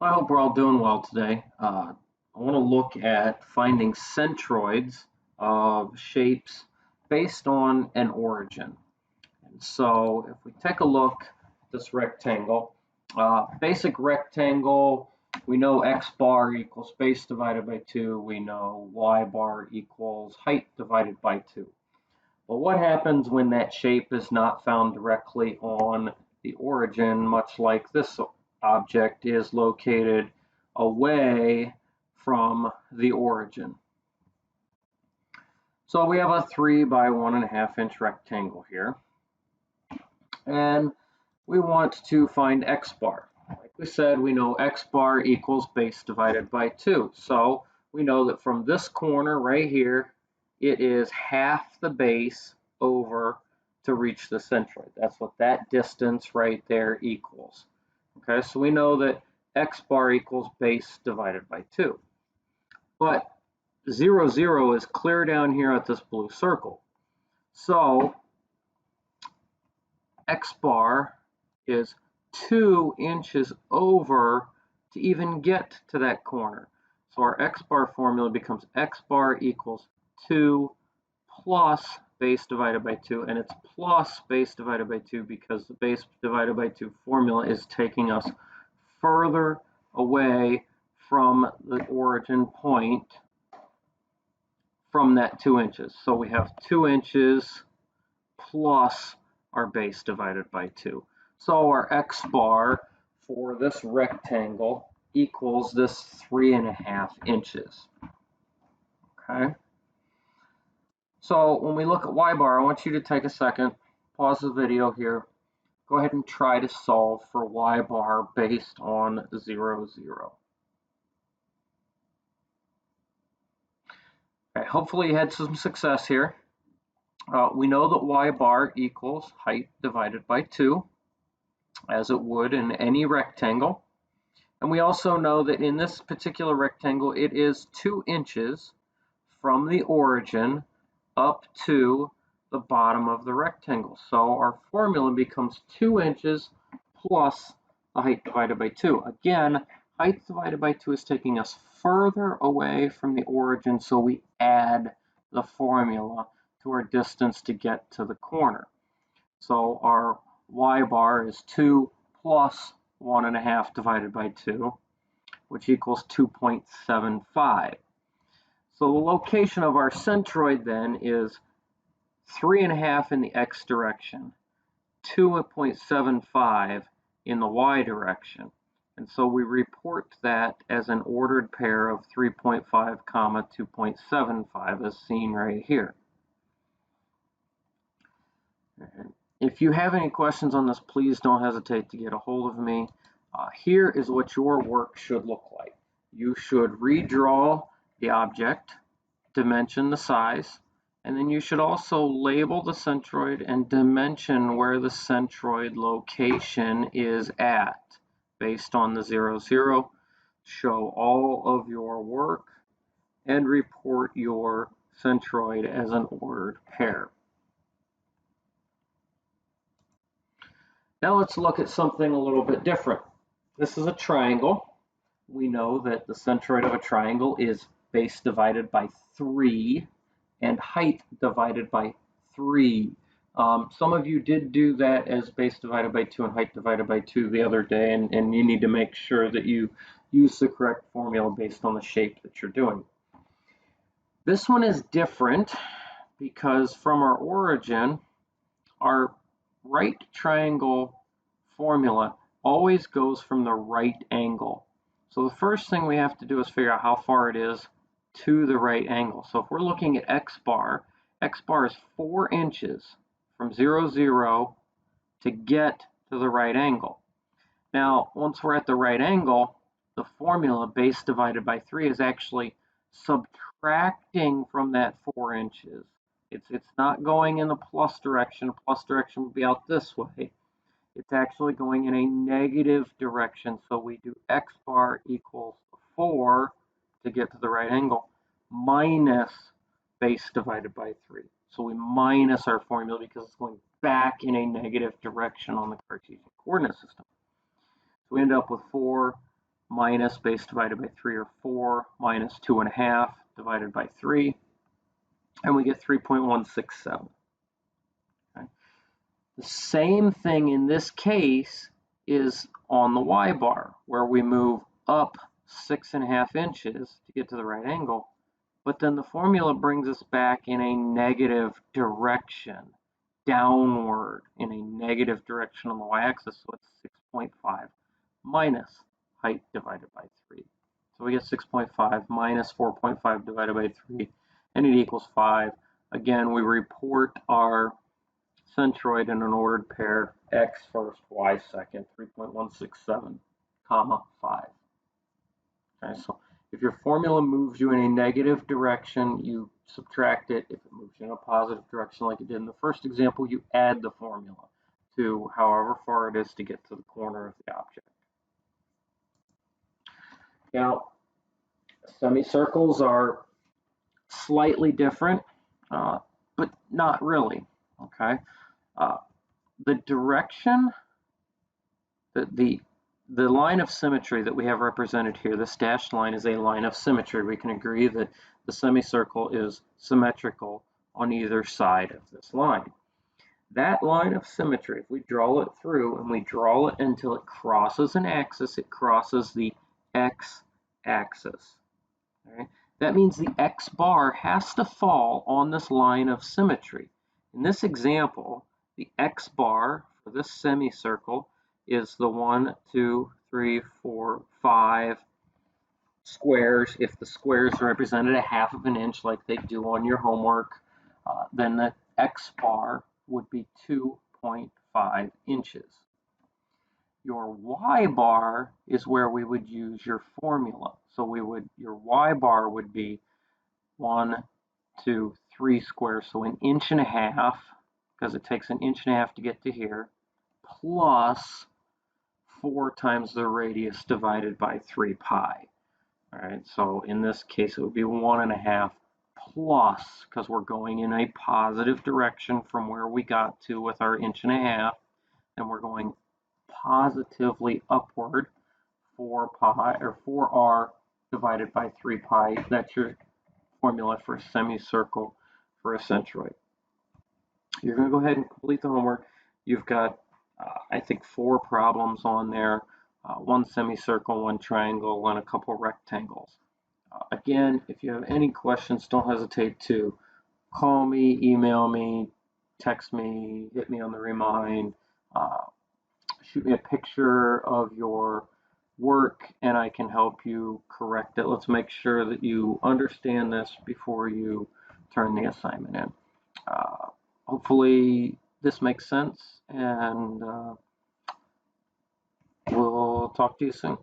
I hope we're all doing well today. I want to look at finding centroids of shapes based on an origin. And so if we take a look at this rectangle, basic rectangle, we know x bar equals base divided by 2. We know y bar equals height divided by 2. But what happens when that shape is not found directly on the origin, much like this object is located away from the origin? So we have a 3 by 1.5 inch rectangle here, and we want to find x bar. Like we said, we know x bar equals base divided by 2. So we know that from this corner right here, it is half the base over to reach the centroid. That's what that distance right there equals. Okay, so we know that x bar equals base divided by 2. But 0, 0 is clear down here at this blue circle. So x bar is 2 inches over to even get to that corner. So our x bar formula becomes x bar equals 2 plus base divided by 2, and it's plus base divided by 2 because the base divided by 2 formula is taking us further away from the origin point from that 2 inches. So we have 2 inches plus our base divided by 2. So our x bar for this rectangle equals this 3.5 inches. Okay. So when we look at y bar, I want you to take a second, pause the video here, go ahead and try to solve for y bar based on 0, 0. Okay, hopefully you had some success here. We know that y bar equals height divided by 2, as it would in any rectangle. And we also know that in this particular rectangle, it is 2 inches from the origin up to the bottom of the rectangle. So our formula becomes 2 inches plus the height divided by 2. Again, height divided by 2 is taking us further away from the origin, so we add the formula to our distance to get to the corner. So our y bar is 2 plus 1.5 divided by 2, which equals 2.75. So the location of our centroid then is 3.5 in the x direction, 2.75 in the y direction. And so we report that as an ordered pair of 3.5, 2.75 as seen right here. If you have any questions on this, please don't hesitate to get a hold of me. Here is what your work should look like. You should redraw the object, dimension the size, and then you should also label the centroid and dimension where the centroid location is at based on the 0, 0. Show all of your work and report your centroid as an ordered pair. Now let's look at something a little bit different. This is a triangle. We know that the centroid of a triangle is base divided by 3 and height divided by 3. Some of you did do that as base divided by 2 and height divided by 2 the other day, and you need to make sure that you use the correct formula based on the shape that you're doing. This one is different because from our origin, our right triangle formula always goes from the right angle. So the first thing we have to do is figure out how far it is to the right angle. So if we're looking at x bar is 4 inches from 0, 0 to get to the right angle. Now, once we're at the right angle, the formula base divided by 3 is actually subtracting from that 4 inches. It's not going in the plus direction. Plus direction would be out this way. It's actually going in a negative direction. So we do x bar equals 4 to get to the right angle minus base divided by 3. So we minus our formula because it's going back in a negative direction on the Cartesian coordinate system. So we end up with 4 minus base divided by 3 or 4 minus 2.5 divided by 3, and we get 3.167. Okay. The same thing in this case is on the y bar, where we move up 6.5 inches to get to the right angle, but then the formula brings us back in a negative direction, downward in a negative direction on the y-axis, so it's 6.5 minus height divided by 3. So we get 6.5 minus 4.5 divided by 3, and it equals 5. Again, we report our centroid in an ordered pair, x first, y second, 3.167, comma 5. Okay, so if your formula moves you in a negative direction, you subtract it. If it moves you in a positive direction like it did in the first example, you add the formula to however far it is to get to the corner of the object. Now, semicircles are slightly different, but not really, okay? The direction, the line of symmetry that we have represented here, this dashed line, is a line of symmetry. We can agree that the semicircle is symmetrical on either side of this line. That line of symmetry, if we draw it through and we draw it until it crosses an axis, it crosses the x-axis. Okay? That means the x bar has to fall on this line of symmetry. In this example, the x bar for this semicircle is the 1, 2, 3, 4, 5 squares. If the squares represented a half of an inch like they do on your homework, then the x bar would be 2.5 inches. Your y bar is where we would use your formula. So your y bar would be 1, 2, 3 squares, so 1.5 inches, because it takes 1.5 inches to get to here, plus 4 times the radius divided by 3 pi. All right, so in this case it would be 1.5 plus, because we're going in a positive direction from where we got to with our 1.5 inches, and we're going positively upward, 4 pi or 4r divided by 3 pi. That's your formula for a semicircle for a centroid. You're going to go ahead and complete the homework. You've got, I think, 4 problems on there, 1 semicircle, 1 triangle, and a couple rectangles. Again, if you have any questions, don't hesitate to call me, email me, text me, hit me on the remind, shoot me a picture of your work, and I can help you correct it. Let's make sure that you understand this before you turn the assignment in. Hopefully this makes sense, and we'll talk to you soon.